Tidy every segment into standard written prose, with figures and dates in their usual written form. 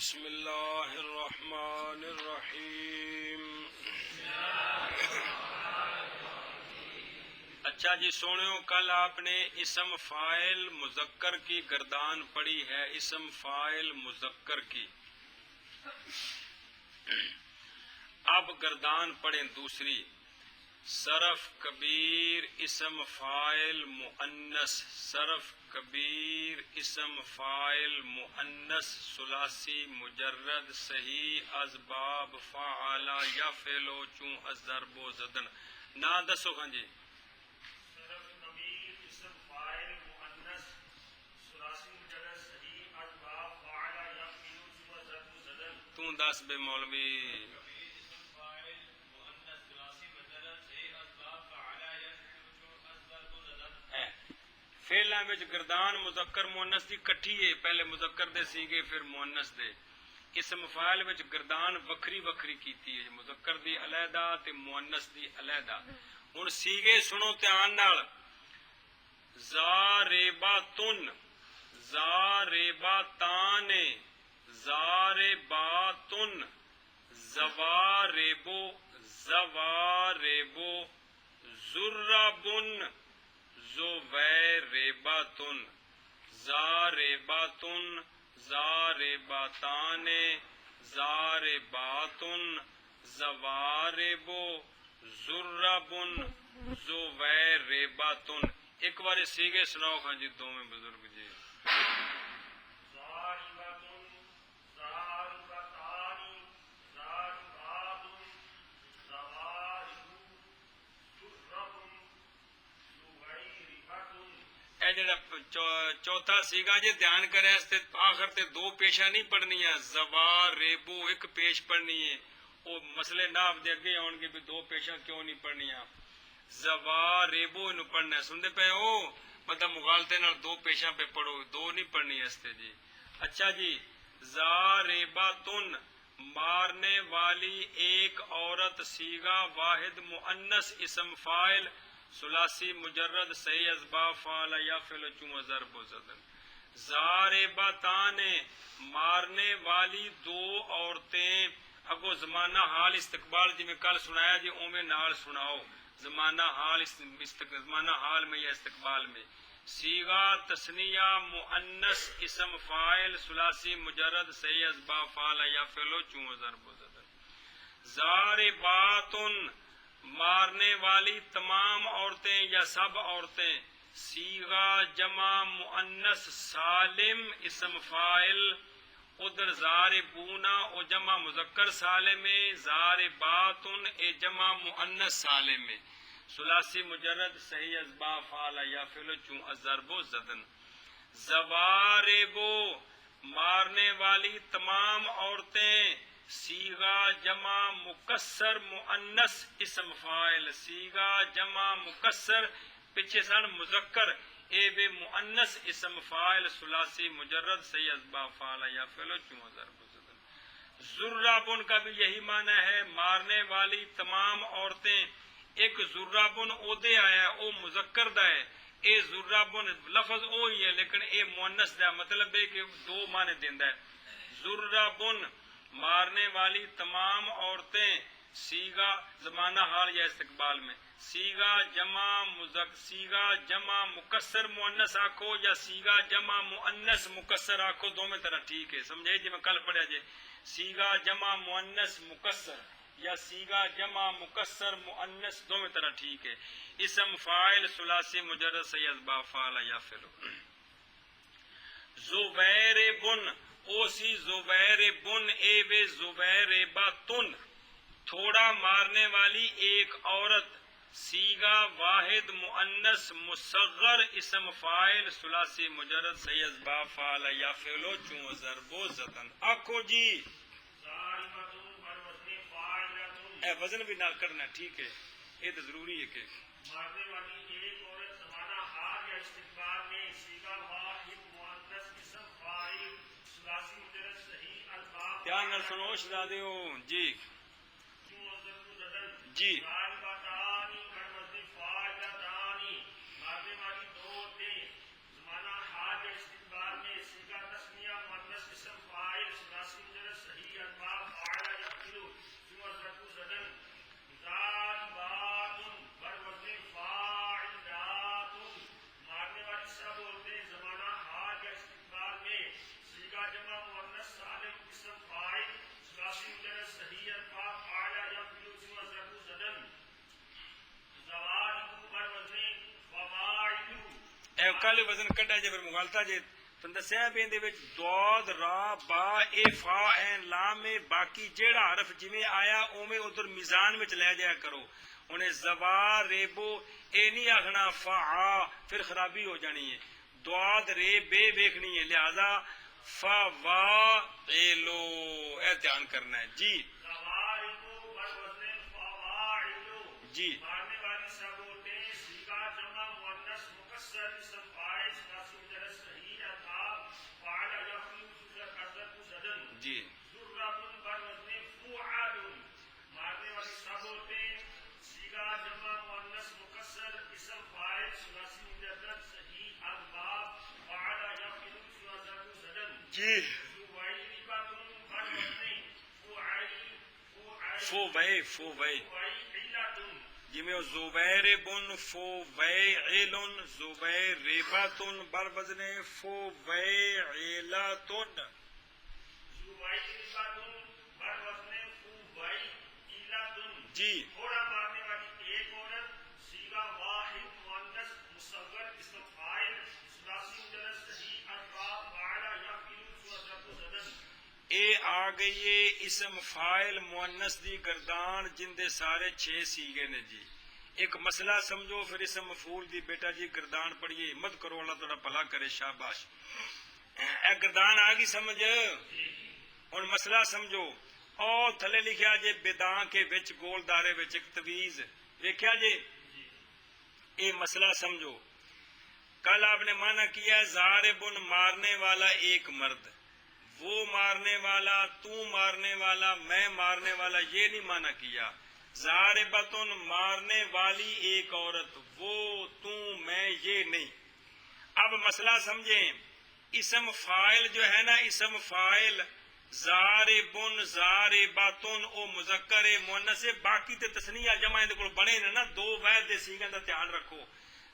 بسم اللہ الرحمن الرحیم۔ اچھا جی سنو، کل آپ نے اسم فاعل مذکر کی گردان پڑھی ہے، اسم فاعل مذکر کی۔ اب گردان پڑھیں دوسری، صرف کبیر اسم فاعل مؤنث، صرف کبیر اسم فاعل مؤنث ثلاثی مجرد صحیح از باب فعل یا فعلو چون از ضرب و زدن۔ نا دسو ہاں جی، صرف کبیر اسم فاعل مؤنث ثلاثی مجرد صحیح از باب فعل یا فعلو چون از ضرب و زدن۔ تو دس بے مولوی۔ فعلاں وچ گردان مذکر مؤنث دی کٹھی ہے، پہلے مذکر دے سیگے پھر مؤنث دے۔ اسم فاعل وچ گردان وکری وکری کیتی ہے، مذکر دی علیحدہ تے مؤنث دی علیحدہ۔ ہن سیگے سنو دھیان نال، زارباتن، زارباتان، زارباتن، زواربو، زواربو، زربن، زویرباتن، زارباتن، زارباتان، زارباتن، زواربو، زربن، زویرباتن۔ ایک بار سیگے سناؤ ہاں جی دو میں بزرگ جی۔ زارباتن، زارباتان، زارباتن، زواربو، زربن، زویرباتن۔ اے جڑا چوتھا سیگا جی دھیان کرے اس تے آخر تے دو پیشہ نہیں پڑھنیاں، زواربو ایک پیش پڑھنی ہے۔ وہ مسئلے ناف دے اگے ہون گے بھی دو پیشہ کیوں نہیں پڑھنیاں، زواربو انہوں پڑھنا ہے، سن دے پہ ہو مطلب مغالطے نال دو پیشہ پہ پڑھو، دو نہیں پڑھنی اس تے جی۔ اچھا جی، زارباتن مارنے والی ایک عورت، سیگا واحد مؤنث اسم فاعل ثلاثی مجرد صحیح اسباب فعل یا فعل چون ضرب و زدن۔ زارباتان مارنے والی دو عورتیں، اگو زمانہ حال استقبال جی میں کل سنایا جی اومے نال سناؤ، زمانہ حال زمانہ حال میں یا استقبال میں۔ سیغہ تثنیہ مؤنث اسم فاعل ثلاثی مجرد صحیح اسباب فعل یا فعل چون ضرب و زدن۔ زارباتن مارنے والی تمام عورتیں یا سب عورتیں، سیغہ جمع مؤنث سالم اسم فاعل، ادھر زاربونا او جمع مذکر سالم ہے، زارباتن اے جمع مؤنث سالم ہے، ثلاثی مجرد صحیح اسباب فعل یا فعل چون ضرب و زدن۔ زواربو مارنے والی تمام عورتیں، سیغہ جمع مکسر مؤنث اسم فاعل، سیغہ جمع مکسر پیچھے سن مذکر اے بے مؤنث اسم فاعل ثلاثی مجرد صحیح اسباب فعل یا فعل چون ضرب و زدن۔ زرابن کا بھی یہی معنی ہے، مارنے والی تمام عورتیں۔ ایک زرابن اودے آیا ہے، او مذکر دا ہے، اے زرابن لفظ او ہی ہے لیکن اے مؤنث دا، مطلب ہے کہ دو معنی دیندا ہے۔ زرابن مارنے والی تمام عورتیں، سیغہ زمانہ حال یا استقبال میں، سیغہ جمع مذکر، سیغہ جمع مکسر مؤنث آکھو یا سیغہ جمع مؤنث مکسر آکھو، دو میں طرح ٹھیک ہے، سمجھے جی میں کل پڑھیا جی۔ سیغہ جمع مؤنث مکسر یا سیغہ جمع مکسر مؤنث دو میں طرح ٹھیک ہے۔ اسم فاعل ثلاثی مجرد صحیح اسباب فعل یا فعل۔ زبیربن اوسی زبیربن اے وے زبیرباتن تھوڑا مارنے والی ایک عورت، سیغہ واحد مؤنث مصغر اسم فاعل ثلاثی مجرد صحیح اسباب فعل یا فعل چون ضرب و زدن۔ آکھو جی زارباتن بر وزن فاعلتن، اے وزن بھی نہ کرنا ٹھیک ہے، یہ تو ضروری ہے کہ مارنے والی ایک عورت زمانہ حال یا استقبال میں، سیغہ واحد مؤنث اسم فاعل ثلاثی مجرد صحیح الباب دھیان نال سنو شہزادے ہو جی چون ضرب و زدن۔ جی۔ زارباتان بر وزن فاعلتان مارنے والی دو عورتیں، زمانہ حال یا استقبال میں، سیغہ تثنیہ مؤنث اسم فاعل ثلاثی مجرد کل وزن کڈا جے پھر مغالطہ جے تو دسیا بھی اندے وچ ضاد را با اے فا عین لام میں باقی جیڑا حرف جویں آیا اوویں ادھر میزان وچ لے جایا کرو. انہیں زوا ریبو اے نہیں آخنا فا پھر خرابی ہو جانی ہے. ضاد رے بے دیکھنی ہے لہذا فا وا ایلو اے دھیان کرنا ہے. جی زواربو بر وزن فواعلو جی مارنے والی ثبوتیں سیغہ جمع مؤنث مکسر اسم فاعل ثلاثی مجرد صحیح القاب فعل یفعل صورت حضرت زدن. جی ذرۃ بر وزن فعال مارنے والی ثبوتیں سیغہ جمع مؤنث مکسر اسم فاعل ثلاثی مجرد صحیح القاب فعل یفعل صورت حضرت زدن. جی فو وے جی میں زبیر بن فو ویعلن زبیربتن بر وزن فو ویعلتن. جی تھوڑا مارنے والی ایک عورت سیغہ واحد مؤنث مصغر اسم فاعل ثلاثی مجرد صحیح القاب فعل یفعل صورت زدن. اے آ گئی ہے اسم فاعل مؤنث دی گردان جن دے سارے 6 سیغے نے. جی ایک مسئلہ سمجھو پھر اسم مفعول دی بیٹا جی گردان پڑھیے ہمت کرو اللہ تعالیٰ بھلا کرے شاباش. اے گردان آ گئی سمجھ. ہن مسئلہ سمجھو او تھلے لکھیا جے بداں کے وچ گول دارے وچ ایک تویز ویکھیا جے. اے مسئلہ سمجھو کل آپ نے معنی کیا ضاربن مارنے والا ایک مرد وہ مارنے والا تو مارنے والا میں مارنے والا یہ نہیں معنی کیا. ضاربتن مارنے والی ایک عورت وہ تو میں یہ نہیں. اب مسئلہ سمجھیں اسم فاعل جو ہے نا اسم فاعل ضاربن ضاربتن او مذکر مؤنث باقی تے تثنیہ جمع دے کول بنے نا دو واحد دے سیغے دا دھیان رکھو.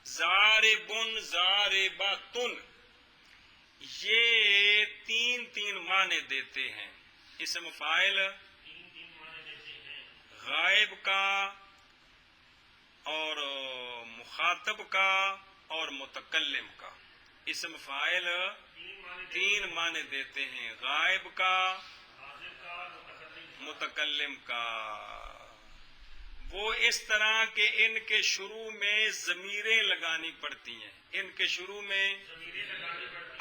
ضاربن ضاربتن یہ تین معنی دیتے ہیں. اسم فاعل غائب کا اور مخاطب کا اور متکلم کا. اسم فاعل 3 معنی دیتے ہیں غائب کا متکلم کا. وہ اس طرح کہ ان کے شروع میں ضمیریں لگانی پڑتی ہیں. ان کے شروع میں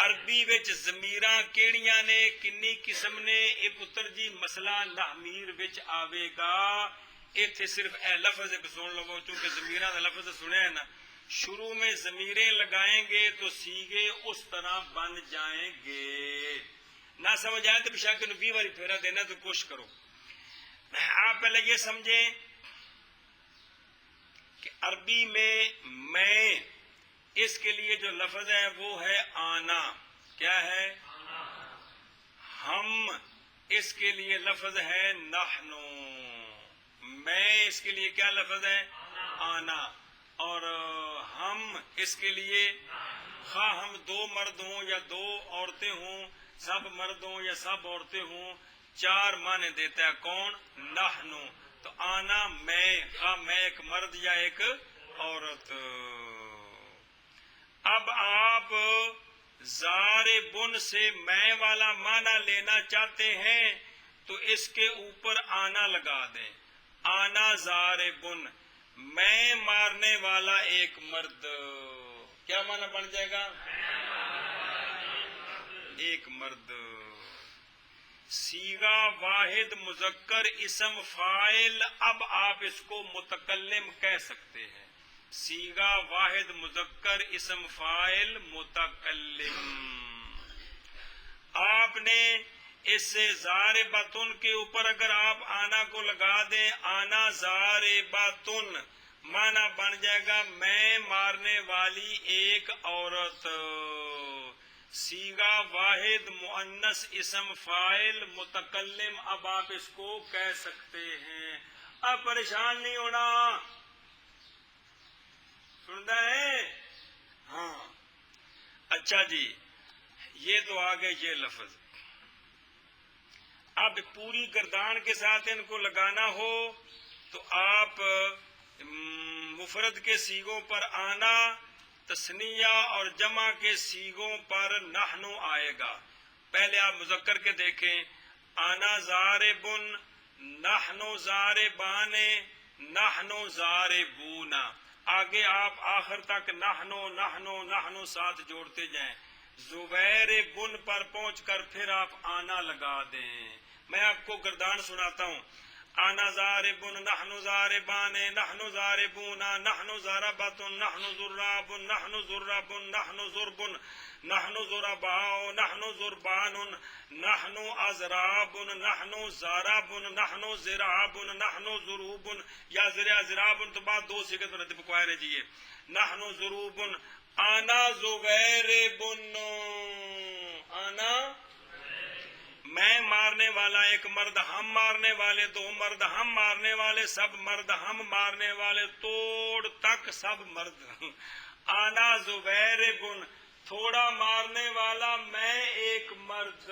عربی وچ ضمیراں کیڑیاں نے کنی قسم نے اے پتر جی مسئلہ نحمیر وچ آوے گا. ایتھے صرف اے لفظ ایک سن لو چونکہ ضمیراں دا لفظ سنیا ہے نا. شروع میں ضمیریں لگائیں گے تو سیغے اس طرح بن جائیں گے. نہ سمجھ آئے تو بشاک 20 باری پھیرا دینا تو کوشش کرو. آپ پہلے یہ سمجھیں کہ عربی میں اس کے لیے جو لفظ ہے وہ ہے آنا. کیا ہے؟ ہم اس کے لیے لفظ ہے نحنو. میں اس کے لیے کیا لفظ ہے؟ آنا. اور ہم اس کے لیے خواہ ہم 2 مرد ہوں یا 2 عورتیں ہوں سب مرد ہوں یا سب عورتیں ہوں 4 معنی دیتا ہے. کون؟ نحنو. تو آنا میں خواہ میں ایک مرد یا ایک عورت. اب آپ ضاربن سے میں والا معنی لینا چاہتے ہیں تو اس کے اوپر آنا لگا دیں. آنا ضاربن میں مارنے والا ایک مرد. کیا معنی بن جائے گا؟ ایک مرد. صیغہ واحد مذکر اسم فاعل. اب آپ اس کو متکلم کہہ سکتے ہیں. صیغہ واحد مذکر اسم فاعل متکلم. آپ نے اس سے ضاربتن کے اوپر اگر آپ آنا کو لگا دیں آنا ضاربتن معنی بن جائے گا میں مارنے والی ایک عورت. صیغہ واحد مؤنث اسم فاعل متکلم. اب آپ اس کو کہہ سکتے ہیں. اب پریشان نہیں ہونا. سنتا ہے؟ ہاں اچھا جی یہ تو آگے یہ لفظ. اب پوری گردان کے ساتھ ان کو لگانا ہو تو آپ مفرد کے صیغوں پر آنا تسنیہ اور جمع کے سیغوں پر نحنو آئے گا. پہلے آپ مذکر کے دیکھیں، انا ضاربن، نحنو ضاربان، نحنو ضاربون. آگے آپ آخر تک نحنو نحنو نحنو ساتھ جوڑتے جائیں. زبیر بن پر پہنچ کر پھر آپ آنا لگا دیں. میں آپ کو گردان سناتا ہوں. انا ضاربن، نحن ضاربان، نحن ضاربون، نحن ضربۃ، نحن ضراب، نحن ضرب، نحن ضرب، نحن ضرباء، نحن ضربان، نحن اضراب، نحن ضرب، نحن ضراب، نحن ضروب. یا ضراب تو بعد دو سیغے تو رتب کو ہے جی. نحن ضروب، انا زبیر بن، انا میں مارنے والا ایک مرد، ہم مارنے والے دو مرد، ہم مارنے والے سب مرد، ہم مارنے والے توڑ تک سب مرد. آنا زبیر بن، تھوڑا مارنے والا میں ایک مرد.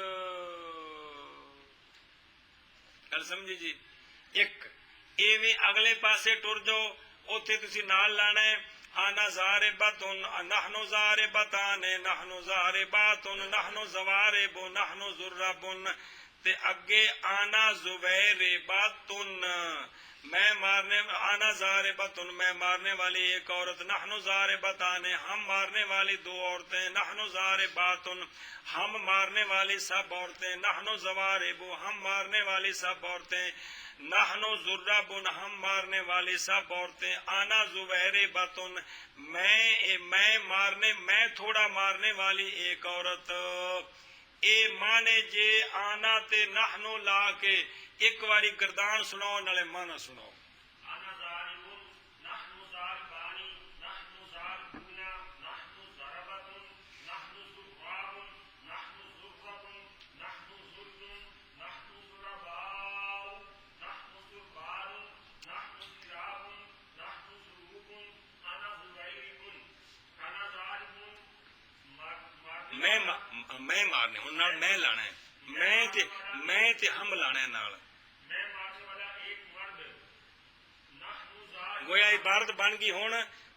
گل سمجھی جی. ایک ایویں اگلے پاسے ٹر جاؤ، اوتھے تسی نال لانا ہے. انا ضاربۃ، نحن ضاربتان، نحن ضاربات، نحن زوارب، نحن ضرب. تے اگے انا زبیربۃ، میں مارنے، انا ضاربۃ میں مارنے والی ایک عورت، نحن ضاربتان ہم مارنے والی دو عورتیں، نحن ضاربات ہم مارنے والی سب عورتیں، نحن زوارب ہم مارنے والی سب عورتیں، نحن ضرب ہم مارنے والی سب عورتیں. انا زبیربۃ میں مارنے، میں تھوڑا مارنے والی ایک عورت. اے مانے جے آنا تے نحنو لا کے ایک واری گردان سناؤ نالے مانا سناؤ. انا ضارب، نحن ضاربان، نحن ضاربون، نحن ضربۃ، نحن ضراب، نحن ضرب، نحن ضرب، نحن ضرباء، نحن ضربان، نحن ضراب، نحن ضروب. انا زبیر، انا ضارب میں مارنے ہوں نال میں لانا ہے، میں تے ہم لانا ہے نال. میں مارنے والا ایک مرد. نحن ضارب، گویا عبارت بن گئی ہوں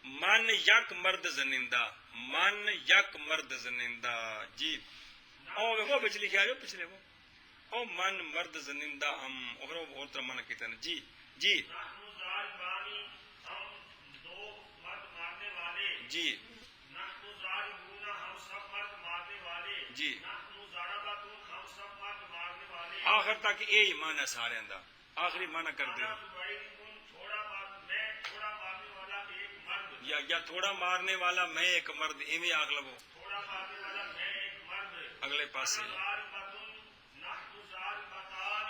من یک مرد زنندہ، من یک مرد زنندہ. جی او وہ بچ لکھا جو پچھلے وہ او من مرد زنندہ ہم اور طرح من کیتا ہے. جی جی نحن ضاربانی ہم دو مرد مارنے والے. جی نحن ضاربون ہم سب مرد مارنے والے. جی نحن ضربۃ ہم سب مرد مارنے والے. آخر تک یہی معنی ہے سارے دا. آخری معنی کر دے انا زبیر تھوڑا میں تھوڑا مارنے والا ایک مرد. یا تھوڑا مارنے والا میں ایک مرد، ایویں آگ لگو تھوڑا مارنے والا میں ایک مرد. اگلے پاسے. انا ضاربۃ، نحن ضاربتان،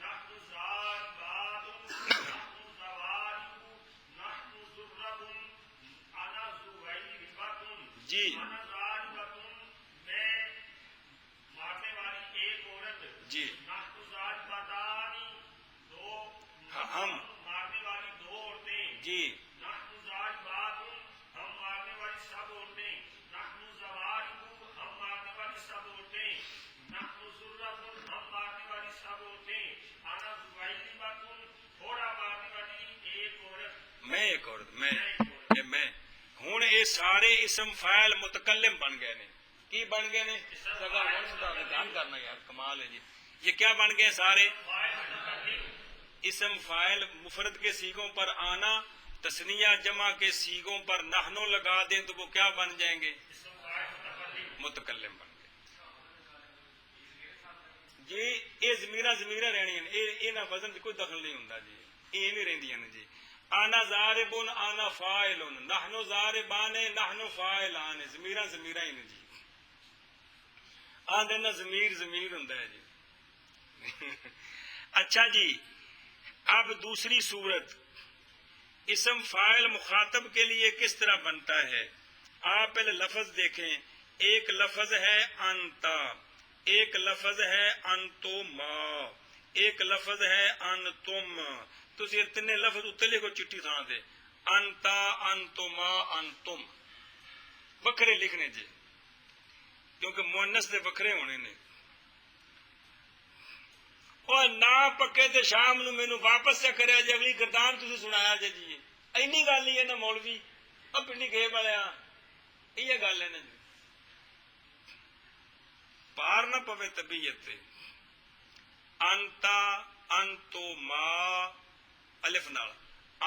نحن ضاربات، نحن ضوارب، نحن ضرب. انا زبیربۃ، جی انا ضاربۃ میں مارنے والی ایک عورت. جی نحن ضاربتان دو ہم مارنے والی دو عورتیں. جی نحن ضاربات ہم مارنے والی سب عورتیں. نحن زوارب ہم مارنے والی سب عورتیں. نحن ضرب ہم مارنے والی سب عورتیں. انا زبیربۃ تھوڑا مارنے والی ایک عورت. میں ایک عورت، میں ہوں یہ سارے اسم فاعل متکلم بن گئے نے. کی بن گئے نے؟ دھیان کرنا یار، کمال ہے جی. یہ کیا بن گئے سارے؟ اسم فاعل مفرد کے سیغوں پر آنا، تثنیہ جمع کے سیغوں پر نحنو لگا دیں تو وہ کیا بن جائیں گے؟ متکلم بن گئے. جی یہ ضمیرہ رہنی ہیں، یہ وزن کوئی دخل نہیں ہوندا جی، یہ نہیں رہندیاں نے جی. آنا ضاربن، آنا فاعلن، نحن ضاربان، نحن فاعلان. ضمیرہ ہی نے جی. آدھے نا ضمیر ہوندا ہے جی. اچھا جی، اب دوسری صورت اسم فاعل مخاطب کے لیے کس طرح بنتا ہے. آپ پہلے لفظ دیکھیں. ایک لفظ ہے انتا، ایک لفظ ہے انتما، ایک لفظ ہے انتم. تسی اتنے لفظ اتنے لکھو چٹھی تھاں دے. انتا، انتما، انتم وکھرے لکھنے جی، کیونکہ مؤنث دے وکھرے ہونے نے. اور نہ پکے تے شام نو مینوں واپس سے کریا جی، اگلی گردان تسی سنایا جی. اینی گل ہی ہے نا مولوی، اب پنڈی گئے والے یہ گل ہے نا جی، پار نہ پوے طبیعت تے انتا انتو ما الف نال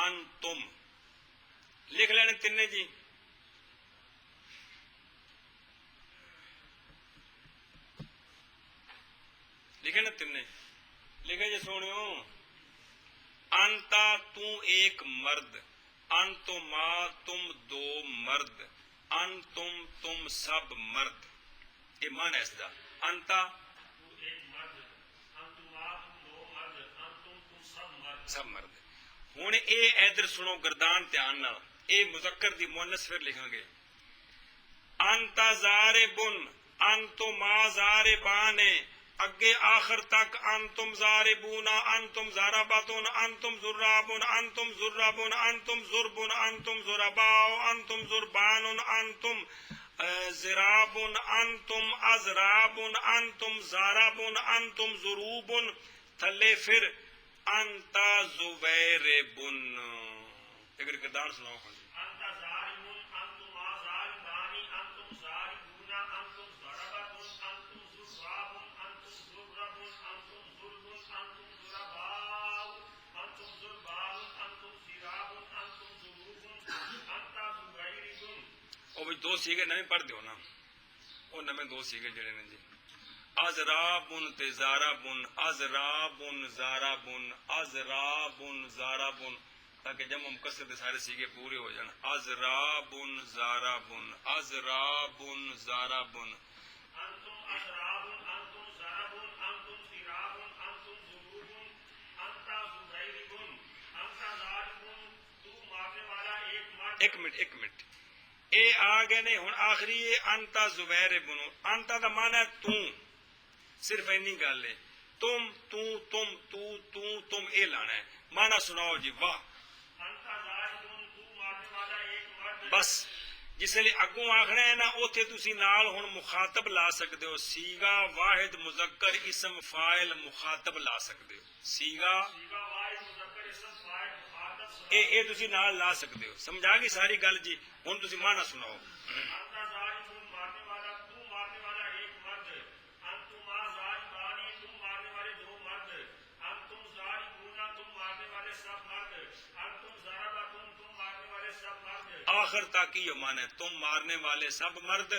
انتم لکھ لینے تینے جی، لکھے نا تینے، لکھے جی سونیو، انتا تو ایک مرد، انتما تم دو مرد، انتم تم سب مرد، یہ معنی ہے اس دا، انتا تو ایک مرد، انتما تم دو مرد، انتم تم سب مرد. سب مرد. ہوں اے ادھر سنو گردان دھیان نال، اے مذکر دی مؤنث پھر لکھاں گے، انتا زاربن انتما زاربان، اگے آخر تک انتم زاربون انتم زارباتون انتم زرابون انتم زرابون انتم زربون انتم زرباء انتم زربان انتم زرابون انتم ازرابون انتم زاربون انتم زروبون، تھلے پھر انتا زویربن. اگر گردان سناؤ خود انت ظالم انتما ظالمان انتم ظالمون انتم ضربتم انتم زراب انتم زرب انتم ضرب انتم ضرباء انتم ضربان انتم زراب انتم ضروب انت زبير. وہ بھی دو سیگے نویں پڑھ دیو نا، وہ نویں دو سیگے جڑے نے جی، ازرابن تے زارابن، ازرابن زارابن، ازرابن زارابن، تاکہ جمع مکسر دے سارے سیگے پورے ہو جان، ازرابن زارابن، ازرابن زارابن. انتم ازراب انتم ضرب انتم زراب انتم ضروب انت زبير. انت ظالم، تو مارنے والا ایک مرد. ایک منٹ اے آ گئے نے ہن آخری ہے انتا زبیر بنو، انتا دا معنی ہے تو، صرف اینی گل ہے، تم تم اے لانا ہے، معنی سناؤ جی، واہ. انت ظالم، تو مارنے والا ایک مرد. بس جس لیے اگوں آخنا ہے نا اوتھے تسی نال ہن مخاطب لا سکتے ہو، سیگا واحد مذکر اسم فاعل مخاطب لا سکتے ہو، سیگا سیگا واحد مذکر اسم فاعل مخاطب. اے تسی نال لا سکتے ہو. سمجھا گئی ساری گل جی؟ ہن تسی معنی سناؤ. انت ظالم، مارنے والا، تو مارنے والا ایک مرد. انتما ظالمان، تم مارنے والے دو مرد. انتم ظالمون، تم مارنے والے سب مرد. انتم ضربتم، تم مارنے والے سب مرد. آخر تک یہ معنی ہے تم مارنے والے سب مرد.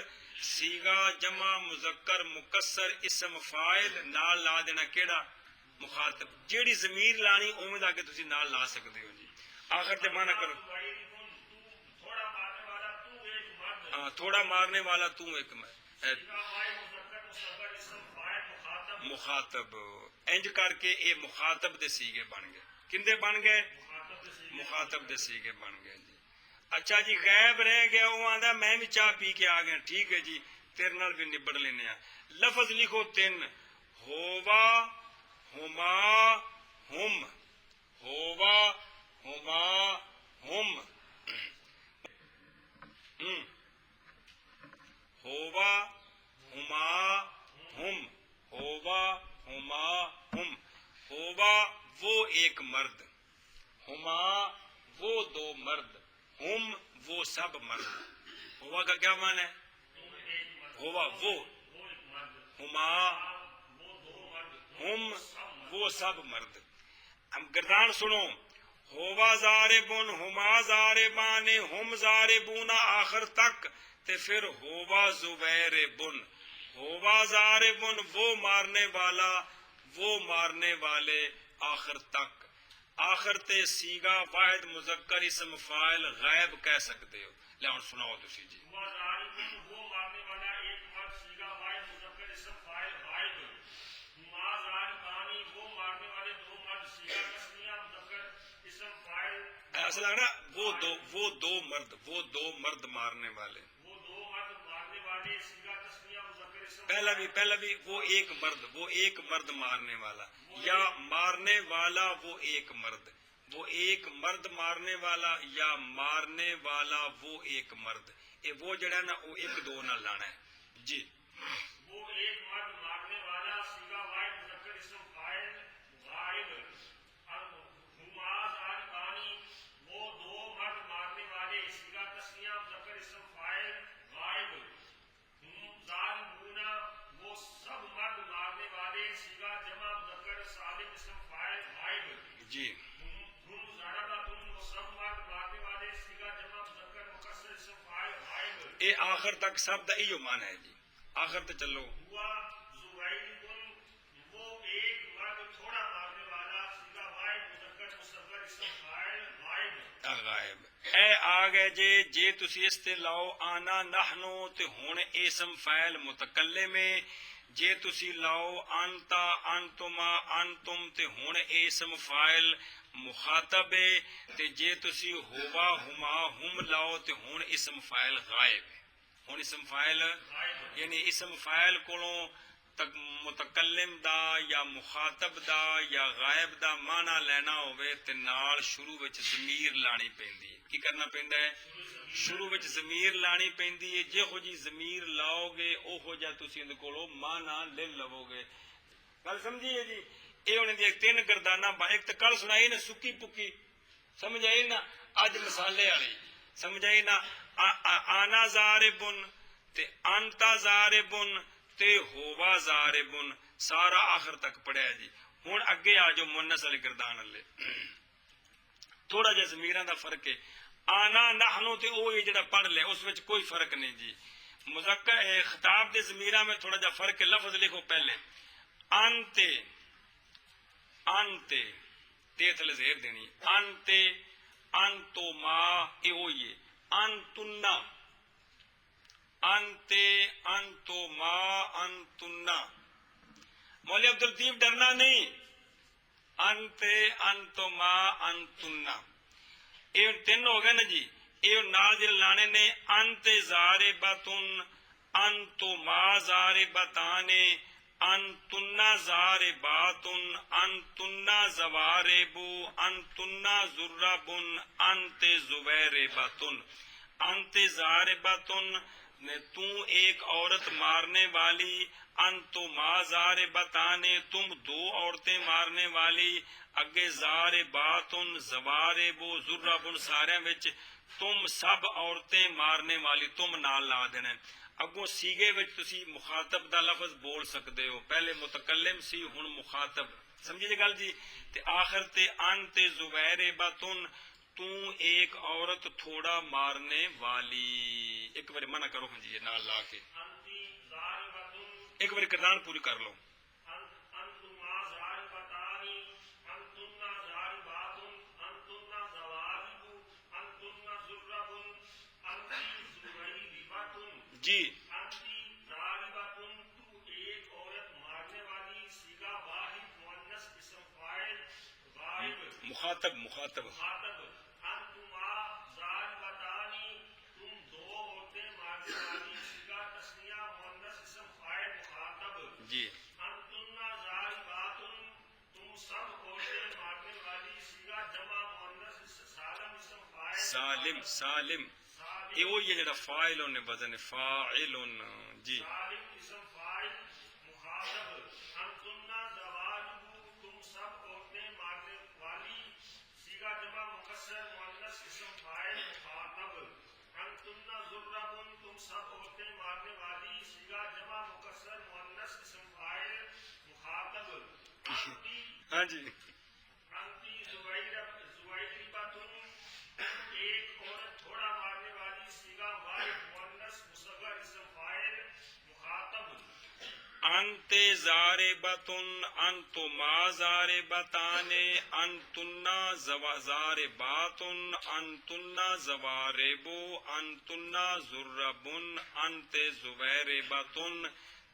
سیگا جمع مذکر مکسر اسم فاعل نال لا دینا کیڑا؟ مخاطب. جیڑی ضمیر لانی اوویں دا کہ تسی نال لا سکتے ہو جی. آخر تے معنی کرو، تھوڑا مارنے والا تو ایک مرد. ہاں تھوڑا مارنے والا تو ایک سیگا واحد مذکر مصغر اسم فاعل مخاطب. مخاطب. انج کر کے اے مخاطب دے سیگے بن گئے. کندے بن گئے؟ مخاطب سے سیگا. مخاطب دے سیگے بن گئے جی. اچھا جی غائب رہ گیا، وہ آندا میں بھی چاہ پی کے آ گیا. ٹھیک ہے جی، تیرے نال بھی نبڑ لینے آ. لفظ لکھو تین، ہوا ہما ہم، ہوا ہما ہم، ہوا ہما ہم، ہوا ہما ہم. ہوا وہ ایک مرد، ہما وہ دو مرد، ہم وہ سب مرد. ہوا کا کیا معنی ہے؟ ہوا وہ، ہما ہم وہ سب مرد. ہم گردان سنو، ہوا زاربن ہما زاربان ہم زاربون آخر تک، تے پھر ہوا زبیربن. ہوا زاربن وہ مارنے والا، وہ مارنے والے آخر تک. آخر تے سیگا واحد مذکر اسم فاعل غائب کہہ سکتے ہو. لے ہن سناؤ تسی جی. ہوا ظالم، وہ مارنے والا ایک مرد. سیگا واحد مذکر اسم فاعل غائب. ہما ظالمان، وہ مارنے والے دو مرد. سیگا تسنیہ مذکر اسم فاعل. ایسا لگ رہا وہ دو مرد مارنے والے. وہ دو مرد مارنے والے. سیگا تسنیہ مذکر اسم. پہلا بھی وہ ایک مرد مارنے والا، یا مارنے والا وہ ایک مرد، وہ ایک مرد مارنے والا، یا مارنے والا وہ ایک مرد. یہ وہ جڑا ہے نا وہ ایک دو نہ لانا ہے جی. وہ ایک مرد مارنے والا. سیگا واحد مذکر اسم فاعل غائب. ہما ظالمان، وہ دو مرد مارنے والے. سیگا تسنیہ مذکر اسم فاعل والے سیگا جمع مذکر سالم اسم فاعل غائب جی ہم ضربتن وہ سب مارنے والے سیگا جمع مذکر مکسر اسم فاعل غائب اے آخر تک سب دا ایو معنی ہے جی آخر تے چلو ہوا زویل وہ ایک مرد تھوڑا مارنے والا سیگا غائب مذکر مصغر اسم فاعل غائب غائب اے آ گئے جے تسی اس تے لاؤ آنا نحنو تے ہن اسم فاعل متکلم ہے جے تسی لاؤ انتا انتما انتم تے ہن اسم فاعل مخاطب ہے تے جے تسی ہوا ہما ہم لاؤ تے ہن اسم فاعل غائب ہے ہن اسم فاعل یعنی اسم فاعل کولوں متکلم دا یا مخاطب دا یا غائب دا معنی لینا ہوئے تے نال شروع وچ ضمیر لانی پیندی ہے کی کرنا پیندا ہے شروع وچ ضمیر لانی پیندی ہے جہو جی ضمیر لاؤ گے اوہو جا تسی اندے کولوں معنی لے لو گے گل سمجھیے جی اے انہاں دی تین گرداناں ایک تے کل سنائی نا سکی پکی سمجھ آئی نا اج مسالے والی سمجھ آئی نا آنا زاربن تے انتا زاربن تے ہوا زاربن سارا آخر تک پڑھیا جی ہن اگے آ جو مؤنث علی گردان والے تھوڑا جہا ضمیراں دا فرق ہے آنا نحنو تے اوہی جڑا پڑھ لے اس وچ کوئی فرق نہیں جی مذکر خطاب دے ضمیراں میں تھوڑا جہا فرق ہے لفظ لکھو پہلے انتے انتے تے تھلے زہر دینی انتے انتما اے ہوئی انتنا انتے انتما انتنا مولوی عبداللطیف ڈرنا نہیں انتے انتما انتنا یہ تین ہو گئے نا جی یہ نازل لانے نے انتے زاربتن انتما زاربتانے انتنا زارباتن انتنا زواربو انتنا زربن انتے زویربتن انتے زاربتن نے تو ایک عورت مارنے والی انتما زاربتانے تم دو عورتیں مارنے والی اگے زارباتن زواربو زربن سارے وچ تم سب عورتیں مارنے والی تم نال لا دینا اگوں سیگے وچ تسی مخاطب دا لفظ بول سکتے ہو پہلے متکلم سی ہن مخاطب سمجھے جی گل جی تے آخر تے انتے زویربتن تو ایک عورت تھوڑا مارنے والی ایک بار منع کرو ہاں جی نال لا کے ایک بار کردان پوری کر لو جی مخاطب مخاطب جی سالم سالم یہ وہی ہے جڑا فاعل نے وزن فاعل جی ہاں جی انتے زاربتن انتما زاربتانے انتنا زارباتن انتنا زواربو انتنا زربن انتے زویربتن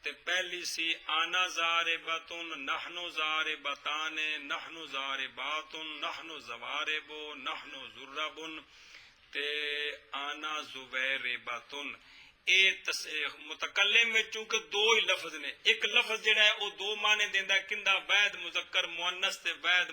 تے پہلی سی آنا زاربتن نحنو زاربتانے نحنو زارباتن نحنو زواربو نحنو زربن تے آنا زویربتن اے متکلم میں چونکہ دو ہی لفظ نے ایک لفظ جڑا ہے وہ دو معنی دیندا کیندا واحد مذکر مؤنث تے واحد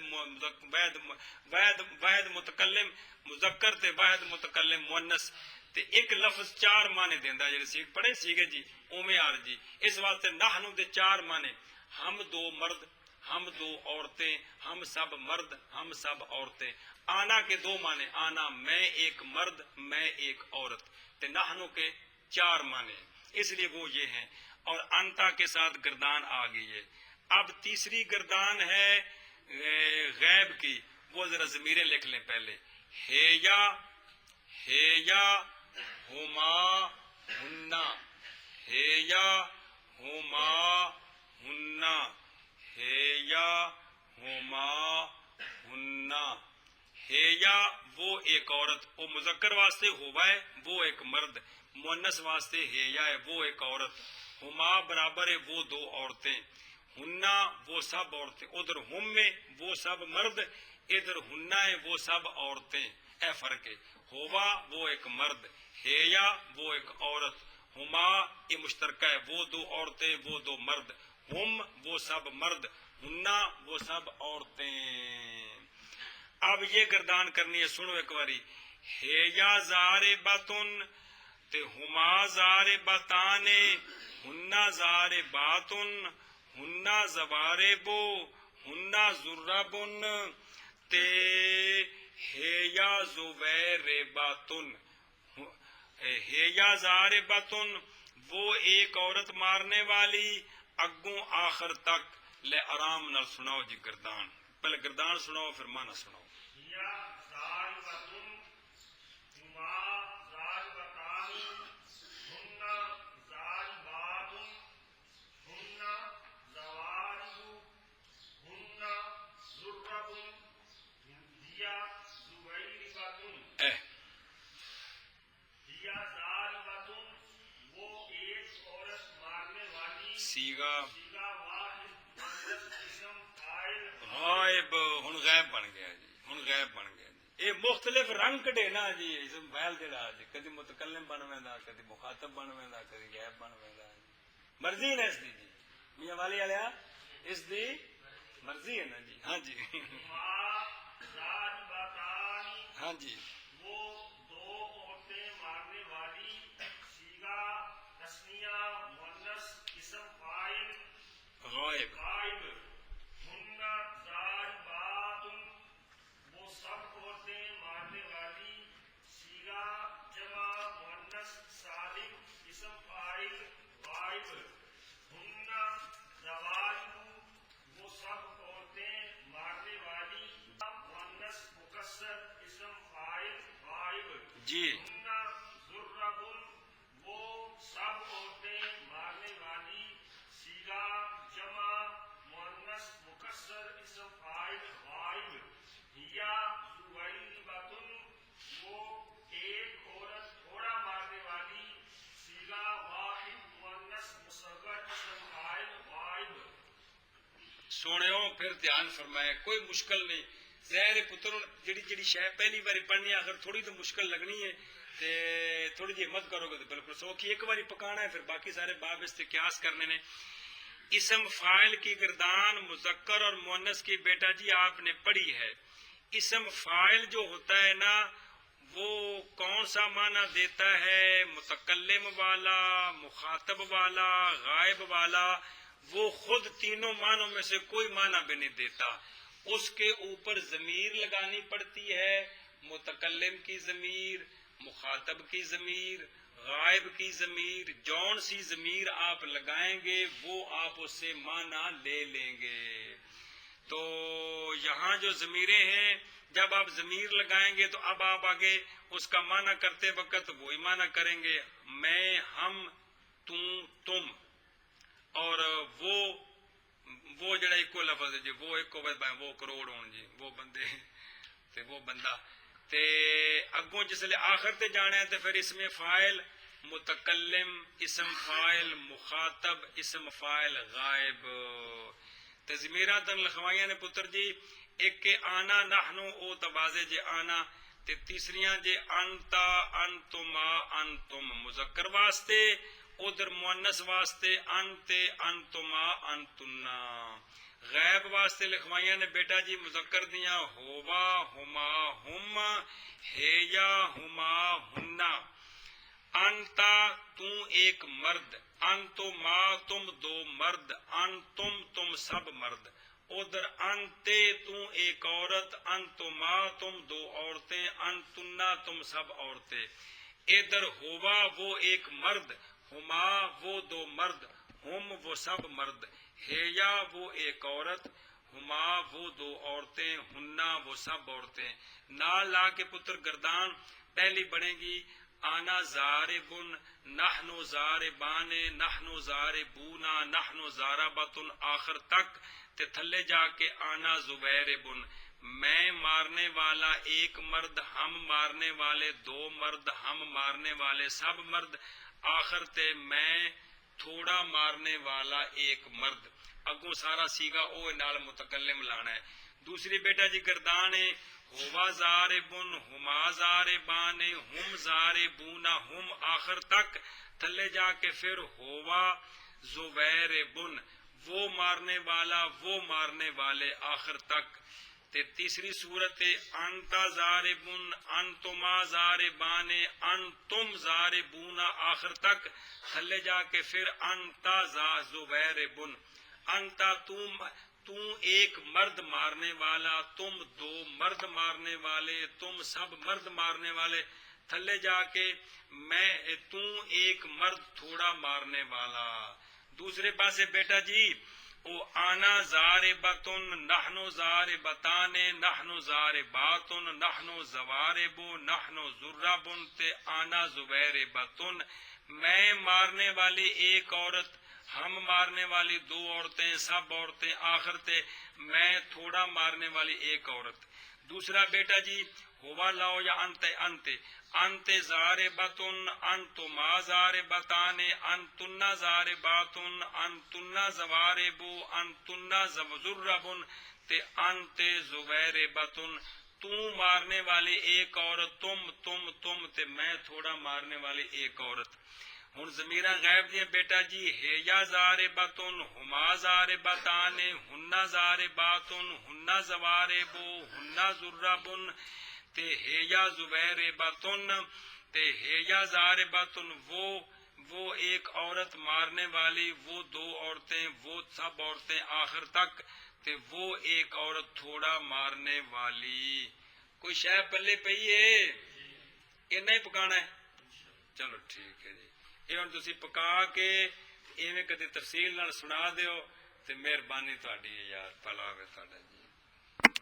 متکلم مذکر تے واحد متکلم مؤنث تے ایک لفظ چار معنی دیندا جڑے سیکھ پڑھے سیگے جی اوویں آر جی اس واسطے نحنو دے چار معنی ہم دو مرد ہم دو عورتیں ہم سب مرد ہم سب عورتیں آنا کے دو معنی آنا میں ایک مرد میں ایک عورت تے نحنو کے چار معنی اس لیے وہ یہ ہیں اور انتا کے ساتھ گردان آ گئی ہے اب تیسری گردان ہے غیب کی، وہ ذرا ضمیریں لکھ لیں پہلے. ہیا ہما ہننا، ہیا ہما ہننا، ہیا ہما ہننا. ہیا وہ ایک عورت، وہ مذکر واسطے ہوا ہے، وہ ایک مرد. مؤنث واسطے ہیا ہے، وہ ایک عورت. ہما برابر ہے وہ دو عورتیں. ہننا وہ سب عورتیں. ادھر ہم میں وہ سب مرد، ادھر ہننا ہے وہ سب عورتیں. اے فرق ہے. ہوا وہ ایک مرد، ہیا وہ ایک عورت. ہما یہ مشترکہ ہے، وہ دو عورتیں وہ دو مرد. ہم وہ سب مرد، ہننا وہ سب عورتیں. اب یہ گردان کرنی ہے، سنو ایک باری. ہیا زارباتن تے ہما زارباتان، ہننا زارباتن، ہننا زواربو، ہننا زربن تے ہیا زویرباتن. ہیا زارباتن وہ ایک عورت مارنے والی. اگوں آخر تک لے آرام نال سناؤ جی گردان. پہلے گردان سناؤ پھر معنی سناؤ. یا ضاربۃ، ہما ضاربتان، ہن ضاربات، ہن ضوارب، ہن ضرب، ہیا زویربۃ. ہیا ضاربۃ وہ ایک عورت مارنے والی. سیگا سیگا واحد مؤنث اسم فاعل. غائب ہن غائب بن گیا جی، ہن غائب بن گیا جی. یہ مختلف رنگ کڈے نا جی اسم فاعل جڑا جی، کدی متکلم بن ویندا، کدی مخاطب بن ویندا، کدی غائب بن ویندا. مرضی ہے اس دی جی میاں والی والیا، اس دی مرضی ہے نا جی. ہاں جی ہما ضاربتان ہاں جی. وہ دو عورتیں مارنے والی. سیگا تثنیہ مؤنث اسم فاعل غائب غائب. ہن ضاربات وہ سب عورتیں مارنے والی. سیگا جمع مؤنث سالم اسم فاعل غائب. ہن ضوارب وہ سب عورتیں مارنے والی. مؤنث مکسر اسم فاعل غائب. جی. ہن ضرب وہ سب عورتیں مارنے والی. سیگا جمع مؤنث مکسر اسم فاعل غائب. ہیا زویربۃ وہ ایک عورت تھوڑا مارنے والی. سیگا واحد مؤنث مصغر اسم فاعل غائب. سونےو پھر دھیان فرمائے، کوئی مشکل نہیں. ظاہر پتر جڑی جڑی شے پہلی باری پڑھنی ہے، اگر تھوڑی تو مشکل لگنی ہے تے تھوڑی جی ہمت کرو گے تو بالکل سوکھی. ایک باری پکانا ہے، پھر باقی سارے باب اس سے قیاس کرنے نے. اسم فاعل کی گردان مذکر اور مؤنث کی بیٹا جی آپ نے پڑھی ہے. اسم فاعل جو ہوتا ہے نا وہ کون سا معنی دیتا ہے؟ متکلم والا، مخاطب والا، غائب والا. وہ خود تینوں معنوں میں سے کوئی معنی بھی نہیں دیتا. اس کے اوپر ضمیر لگانی پڑتی ہے، متکلم کی ضمیر، مخاطب کی ضمیر، غائب کی ضمیر. جون سی ضمیر آپ لگائیں گے وہ آپ اس سے معنی لے لیں گے. تو یہاں جو ضمیریں ہیں جب آپ ضمیر لگائیں گے تو اب آپ آگے اس کا معنی کرتے وقت وہی معنی کریں گے. میں، ہم، تم. اور وہ جڑا ایکو لفظ ہے جی، وہ ایکو وہ کروڑ ہون جی، وہ بندے تے وہ بندہ تے اگوں جسلے آخر تے جانا ہے تے پھر اسم فاعل متکلم، اسم فاعل مخاطب، اسم فاعل غائب. تے ضمیراں تن لکھوائیاں نے پتر جی، ایک کے آنا نحنو او تبازے جے آنا، تے تیسریاں جے انتا، انتما، انتم مذکر واسطے، ادھر مؤنث واسطے انتے، انتما، انتنا. غائب واسطے لکھوائیاں نے بیٹا جی مذکر دیاں ہوا، ہما، ہم، ہیا، ہما، ہننا. انتا تو ایک مرد، انتما تم دو مرد، انتم تم سب مرد. ادھر انتے تو ایک عورت، انتما تم دو عورتیں، انتنا تم سب عورتیں. ادھر ہوا وہ ایک مرد، ہما وہ دو مرد، ہم وہ سب مرد. ہیا وہ ایک عورت، ہما وہ دو عورتیں، ہننا وہ سب عورتیں. نال لا کے پتر گردان پہلی بنے گی آنا زاربن، نحنو زاربان، نحنو زاربونا، نحنو زاربتن آخر تک. تے تھلے جا کے آنا زبیربن، میں مارنے والا ایک مرد، ہم مارنے والے دو مرد، ہم مارنے والے سب مرد. آخر تے میں تھوڑا مارنے والا ایک مرد. اگوں سارا سیگا او نال متکلم لانا ہے. دوسری بیٹا جی گردان ہے ہوا زاربن، ہما زاربان، ہم زاربونا، ہم آخر تک. تھلے جا کے پھر ہوا زبیربن، وہ مارنے والا وہ مارنے والے آخر تک. تے تیسری صورت ہے انتا زاربن، انتما زاربان، انتم زاربونا آخر تک. تھلے جا کے پھر انتا زبیربن، انتا تو ایک مرد مارنے والا، تم دو مرد مارنے والے، تم سب مرد مارنے والے. تھلے جا کے میں تو ایک مرد تھوڑا مارنے والا. دوسرے پاسے بیٹا جی او آنا زاربتن، نحنو زاربتان، نحنو زارباتن، نحنو زواربو، نحنو زربن. تے آنا زبیربتن، میں مارنے والی ایک عورت، ہم مارنے والی دو عورتیں، سب عورتیں. آخر تے میں تھوڑا مارنے والی ایک عورت. دوسرا بیٹا جی ہوا لاؤ یا انت زاربتن، انتما زاربتان، انتن زارباتن، انتن زواربو، انتن زربن. تے انت زبیربتن، تو مارنے والی ایک عورت، تم تے میں تھوڑا مارنے والی ایک عورت. ہن ضمیراں غائب دیاں بیٹا جی ہیا زاربتن، ہما زاربتان، ہننا زارباتن، ہننا زواربو، ہننا زربن. تے ہیا زبیربتن، تے ہیا زاربتن وہ ایک عورت مارنے والی، وہ دو عورتیں، وہ سب عورتیں آخر تک. تے وہ ایک عورت تھوڑا مارنے والی. کوئی شے پلے پئی ہے؟ اینا ہی پکانا ہے. چلو ٹھیک ہے جی. یہ ہوں تسی پکا کے ایویں کدی تفصیل نال سنا دیو تے مہربانی تہاڈی ہے یار، بھلا ہوے تہاڈا جی.